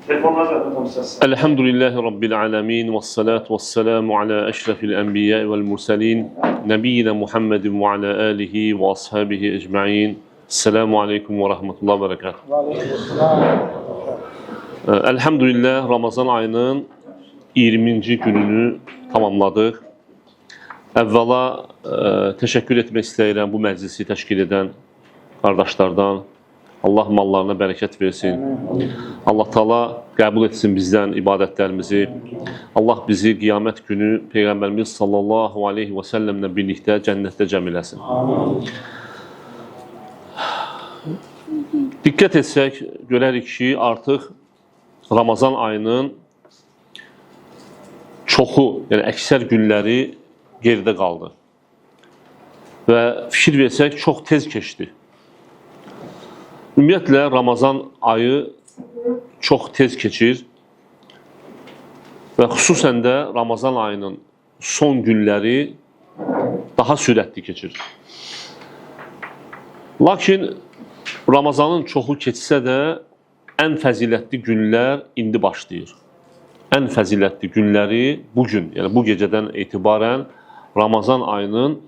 Elhamdülillahi Rabbil alemin ve salatu ve selamu ala eşrefil enbiya vel mursalin nebiyyina Muhammedin ve ala alihi ve ashabihi ecma'in. Selamu aleyküm ve rahmetullahi ve berekatuhu. Elhamdülillah Ramazan ayının 20. gününü tamamladıq. Əvvəla təşəkkür etmək istəyirəm bu məclisi təşkil edən qardaşlardan. Allah mallarına bərəkət versin. Allah Taala qəbul etsin bizdən ibadətlərimizi. Allah bizi qiyamət günü Peyğəmbərimiz sallallahu aleyhi və səlləmlə birlikdə cənnətdə cəm eləsin. Diqqət etsək, görərik ki, artıq Ramazan ayının çoxu, yəni əksər günləri geridə qaldı. Və fikir versək, çox tez keçdi. Ümumiyyətlə, Ramazan ayı çox tez keçir və xüsusən də Ramazan ayının son günləri daha sürətli keçir. Lakin Ramazanın çoxu keçsə də ən fəzilətli günlər indi başlayır. Ən fəzilətli günləri bugün, yəni bu gecədən etibarən Ramazan ayının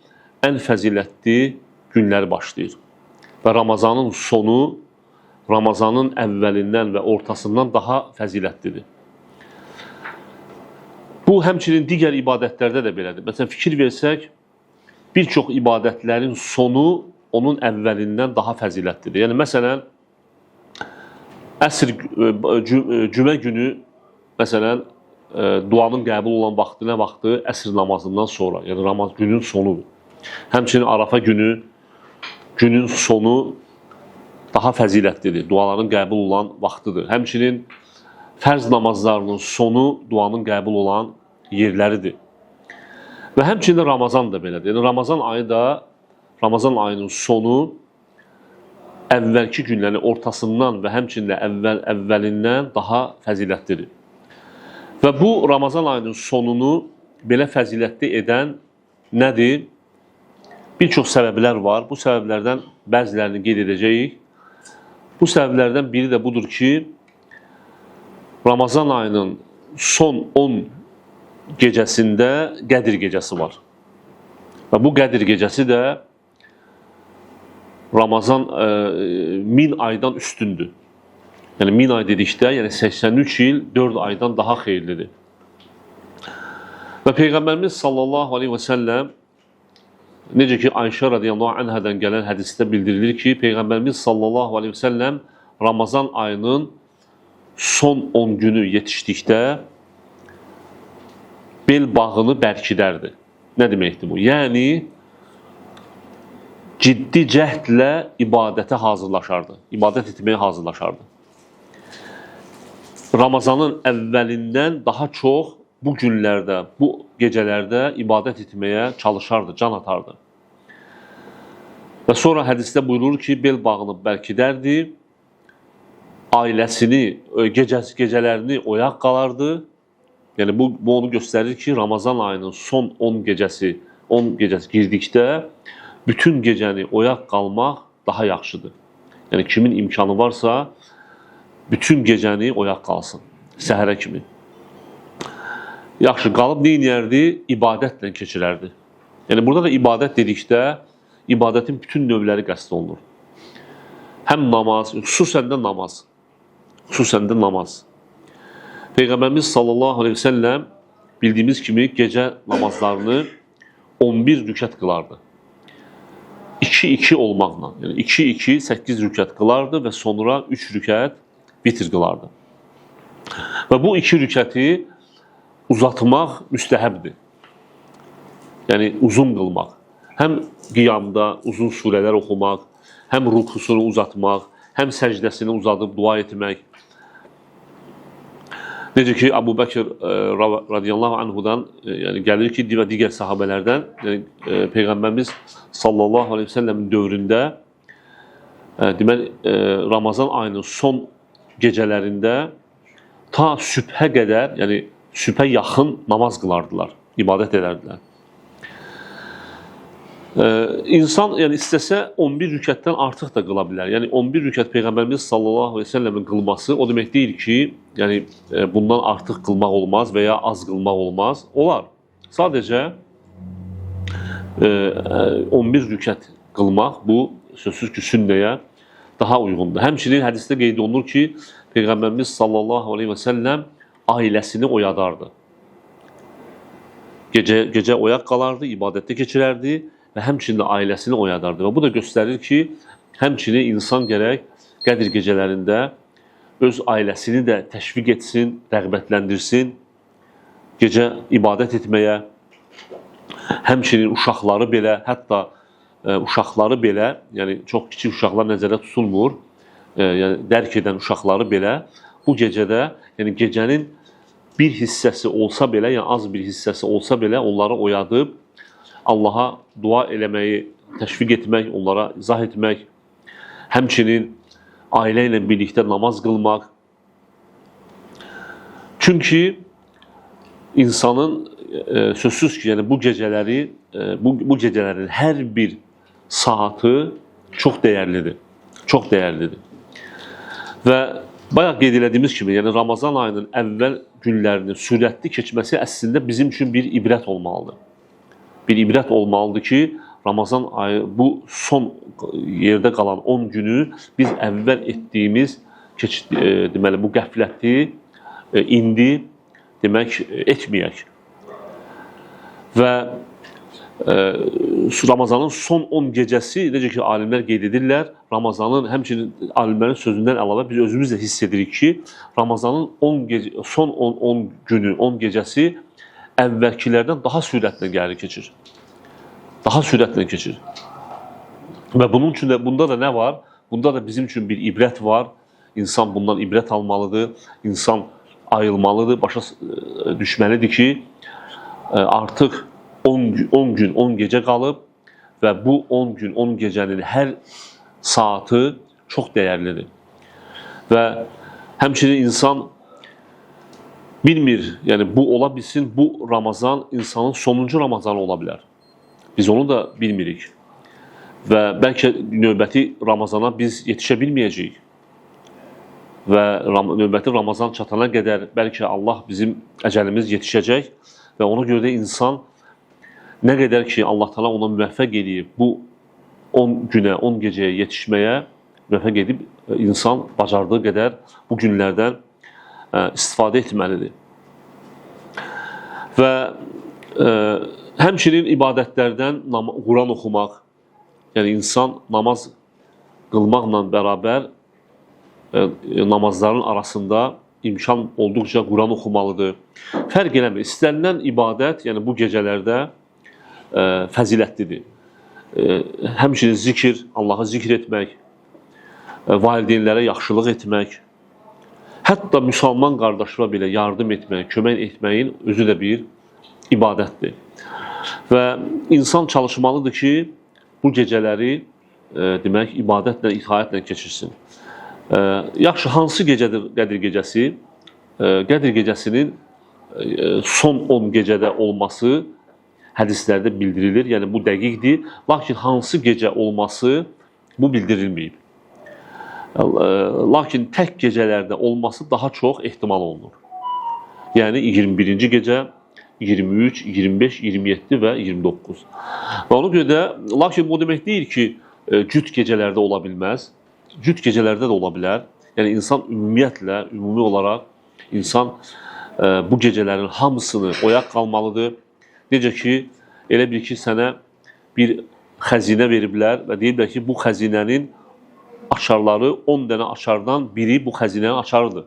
ən fəzilətli günləri başlayır. Və Ramazanın sonu Ramazanın əvvəlindən və ortasından daha fəzilətlidir. Bu, həmçinin digər ibadətlərdə də belədir. Məsələn, fikir versək, bir çox ibadətlərin sonu onun əvvəlindən daha fəzilətlidir. Yəni, məsələn, cümə günü, məsələn, duanın qəbul olan vaxtı nə vaxtı? Əsr namazından sonra, yəni günün sonudur. Həmçinin Arafa günü, günün sonu daha fəzilətlidir, duaların qəbul olan vaxtıdır. Həmçinin fərz namazlarının sonu duanın qəbul olan yerləridir. Və həmçinin Ramazan da belədir. Yəni, Ramazan ayının sonu əvvəlki günlərin ortasından və həmçinin əvvəlindən daha fəzilətlidir. Və bu, Ramazan ayının sonunu belə fəzilətli edən nədir? Bir çox səbəblər var. Bu səbəblərdən bəzilərini qeyd edəcəyik. Bu səbəblərdən biri də budur ki, Ramazan ayının son 10 gecəsində Qədir gecəsi var. Və bu Qədir gecəsi də Ramazan 1000 aydan üstündür. Yəni 1000 ay dedikdə, yəni 83 il 4 aydan daha xeyirlidir. Və Peyğəmbərimiz sallallahu aleyhi və səlləm, necə ki, Ayşə radiyallahu anhadan gələn hədisdə bildirilir ki, Peyğəmbərimiz sallallahu aleyhi və səlləm Ramazan ayının son 10 günü yetişdikdə bel bağını bərkidərdi. Nə deməkdir bu? Yəni, ciddi cəhdlə ibadətə hazırlaşardı, ibadət etməyə hazırlaşardı. Ramazanın əvvəlindən daha çox bu günlərdə, bu gecələrdə ibadət etməyə çalışardı, can atardı. Və sonra hədisdə buyurur ki, bel bağını bərkidərdi, ailəsini, gecələrini oyaq qalardı. Yəni, bu onu göstərir ki, Ramazan ayının son 10 gecəsi girdikdə bütün gecəni oyaq qalmaq daha yaxşıdır. Yəni, kimin imkanı varsa, bütün gecəni oyaq qalsın, səhərə kimi. Yaxşı, qalıb neyniyərdi? İbadətlə keçirərdi. Yəni, burada da ibadət dedikdə, ibadətin bütün növləri qəsd olunur. Həm namaz, xüsusən də namaz. Xüsusən də namaz. Peyğəmbərimiz sallallahu aleyhi və səlləm bildiyimiz kimi gecə namazlarını 11 rükət qılardı. 2-2 olmaqla, yəni 2-2, 8 rükət qılardı və sonra 3 rükət vitr qılardı. Və bu 2 rükəti uzatmaq müstəhəbdir. Yəni, uzun qılmaq. Həm qiyamda uzun surələr oxumaq, həm rukusunu uzatmaq, həm səcdəsini uzadıb dua etmək. Necə ki, Əbu Bəkir radiyallahu anhudan gəlir ki, digər sahabələrdən, Peyğəmbərimiz sallallahu aleyhi və səlləmin dövründə Ramazan ayının son gecələrində ta sübhə qədər, yəni sübhə yaxın namaz qılardılar, ibadət edərdilər. İnsan istəsə 11 rükətdən artıq da qıla bilər. Yəni 11 rükət Peyğəmbərimiz sallallahu aleyhi ve sellemin qılması o demək deyil ki, yəni bundan artıq qılmaq olmaz və ya az qılmaq olmaz. Olar. Sadəcə 11 rükət qılmaq bu sözsüz ki, sünnəyə daha uyğundur. Həmçinin hədisdə qeyd olunur ki, Peyğəmbərimiz sallallahu aleyhi və səlləm ailəsini oyadardı. Gecə oyaq qalardı, ibadətdə keçirərdi və həmçinin də ailəsini oyadardı. Və bu da göstərir ki, həmçinin insan gərək Qədir gecələrində öz ailəsini də təşviq etsin, rəğbətləndirsin, gecə ibadət etməyə, həmçinin uşaqları belə, hətta uşaqları belə, yəni çox kiçik uşaqlar nəzərdə tutulmur, yəni dərk edən uşaqları belə bu gecədə, yəni gecənin bir hissəsi olsa belə, yəni az bir hissəsi olsa belə onları oyadıb Allaha dua eləməyi təşviq etmək, onlara izah etmək, həmçinin ailə ilə birlikdə namaz qılmaq. Çünki insanın sözsüz ki, yəni bu gecələrin hər bir saatı çox dəyərlidir. Çox dəyərlidir. Və bayaq qeyd elədiyimiz kimi, yəni Ramazan ayının əvvəl günlərinin sürətli keçməsi əslində bizim üçün bir ibrət olmalıdır. Bir ibrət olmalıdır ki, Ramazan ayı bu son yerdə qalan 10 günü biz əvvəl etdiyimiz deməli bu qəfləti indi demək etməyək. Və Ramazanın son 10 gecəsi, necə ki alimlər qeyd edirlər, Ramazanın həmçinin alimlərin sözündən əlavə biz özümüz də hiss edirik ki, Ramazanın son 10 günü, 10 gecəsi əvvəlkilərdən daha sürətlə gəlir keçir. Daha sürətlə keçir. Və bunun üçün də, bunda da nə var? Bunda da bizim üçün bir ibrət var. İnsan bundan ibrət almalıdır. İnsan ayılmalıdır, başa düşməlidir ki, artıq 10 gün, 10 gecə qalıb və bu 10 gün, 10 gecənin hər saatı çox dəyərlidir. Və həmçinin insan bilmir, yəni bu ola bilsin, bu Ramazan insanın sonuncu Ramazanı ola bilər. Biz onu da bilmirik. Və bəlkə növbəti Ramazana biz yetişə bilməyəcəyik. Və növbəti Ramazan çatana qədər bəlkə Allah bizim əcəlimiz yetişəcək və ona görə də insan nə qədər ki Allah Teala ona müvəffəq edib bu 10 günə, 10 gecəyə yetişməyə müvəffəq edib insan bacardığı qədər bu günlərdən istifadə etməlidir. Və həmçinin ibadətlərdən Quran oxumaq, yəni insan namaz qılmaqla bərabər namazların arasında imkan olduqca Quran oxumalıdır. Fərq eləmir. İstənilən ibadət, yəni bu gecələrdə fəzilətlidir. Həmçinin zikir, Allahı zikr etmək, valideynlərə yaxşılıq etmək, hətta müsəlman qardaşlara belə yardım etmək, kömək etməyin özü də bir ibadətdir. Və insan çalışmalıdır ki, bu gecələri demək, ibadətlə, itaətlə keçirsin. Yaxşı, hansı gecədir Qədir gecəsi? Qədir gecəsinin son 10 gecədə olması hədislərdə bildirilir, yəni bu dəqiqdir. Lakin hansı gecə olması bu bildirilməyib. Lakin tək gecələrdə olması daha çox ehtimal olunur. Yəni 21-ci gecə, 23, 25, 27 və 29. Və ona görə də, lakin bu demək deyil ki, cüt gecələrdə ola bilməz. Cüt gecələrdə də ola bilər. Yəni insan ümumiyyətlə, ümumi olaraq insan bu gecələrin hamısını oyaq qalmalıdır. Necə ki, elə bil ki, sənə bir xəzinə veriblər və deyiblər ki, bu xəzinənin açarları 10 dənə açardan biri bu xəzinənin açarıdır.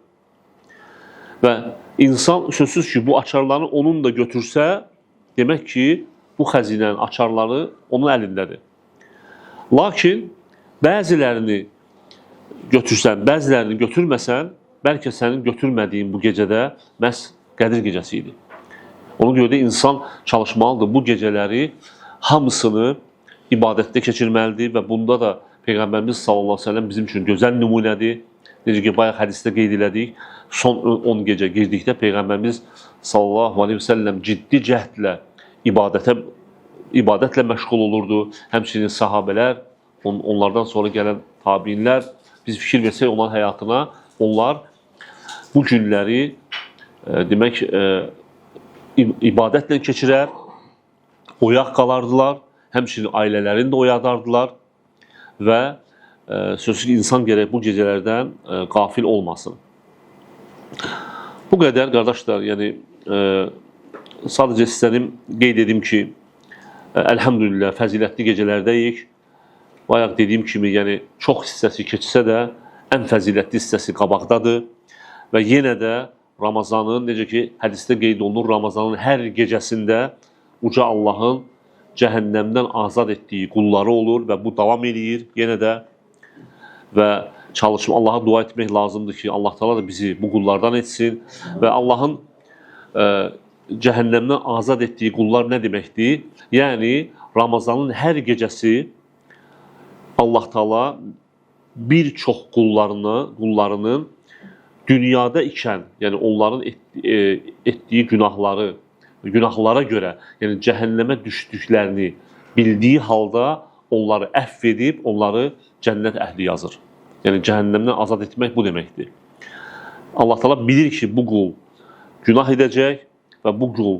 Və insan sözsüz ki, bu açarları onun da götürsə, demək ki, bu xəzinənin açarları onun əlindədir. Lakin bəzilərini götürsən, bəzilərini götürməsən, bəlkə sənin götürmədiyin bu gecədə məhz Qədir gecəsi idi. Ona görə də insan çalışmalıdır bu gecələri hamısını ibadətdə keçirməlidir və bunda da Peyğəmbərimiz sallallahu aleyhi ve sellem bizim üçün gözəl nümunədir. Necə ki, bayaq hədisdə qeyd elədik, son 10 gecə girdikdə Peyğəmbərimiz sallallahu aleyhi ve sellem ciddi cəhdlə ibadətlə məşğul olurdu. Həmçinin sahabələr, onlardan sonra gələn tabinlər, biz fikir versək onların həyatına, onlar bu günləri demək ibadətlə keçirər, oyaq qalardılar, həmçinin ailələrini də oyadardılar və sözsüz ki, insan gərək bu gecələrdən qafil olmasın. Bu qədər, qardaşlar, yəni sadəcə istədim, qeyd edim ki, əlhəmdülillah, fəzilətli gecələrdəyik. Bayaq dediyim kimi, yəni çox hissəsi keçsə də, ən fəzilətli hissəsi qabaqdadır və yenə də Ramazanın, necə ki, hədisdə qeyd olunur, Ramazanın hər gecəsində Uca Allahın cəhənnəmdən azad etdiyi qulları olur və bu davam edir yenə də və çalışma, Allaha dua etmək lazımdır ki, Allah Teala da bizi bu qullardan etsin və Allahın cəhənnəmdən azad etdiyi qullar nə deməkdir? Yəni, Ramazanın hər gecəsi Allah Teala bir çox qullarının dünyada ikən, yəni onların etdiyi günahlara görə, yəni cəhənnəmə düşdüklərini bildiyi halda onları əfv edib, onları cənnət əhli yazır. Yəni cəhənnəmdən azad etmək bu deməkdir. Allah Teala bilir ki, bu qul günah edəcək və bu qul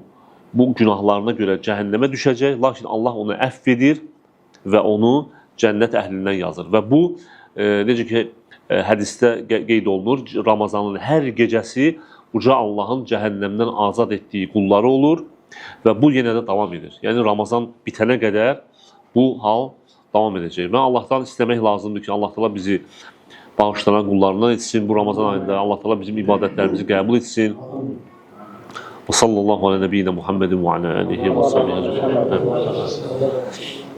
bu günahlarına görə cəhənnəmə düşəcək, lakin Allah onu əfv edir və onu cənnət əhlindən yazır. Və bu, necə ki, hədisdə qeyd olunur, Ramazanın hər gecəsi Uca Allahın cəhənnəmdən azad etdiyi qulları olur və bu yenə də davam edir. Yəni, Ramazan bitənə qədər bu hal davam edəcək. Və Allahdan istəmək lazımdır ki, Allah Teala bizi bağışlanan qullarından etsin. Bu Ramazan ayında Allah Teala bizim ibadətlərimizi qəbul etsin. Və sallallahu alə nəbiyyinə Muhammedin və alə alihi və sahbihi əcməin.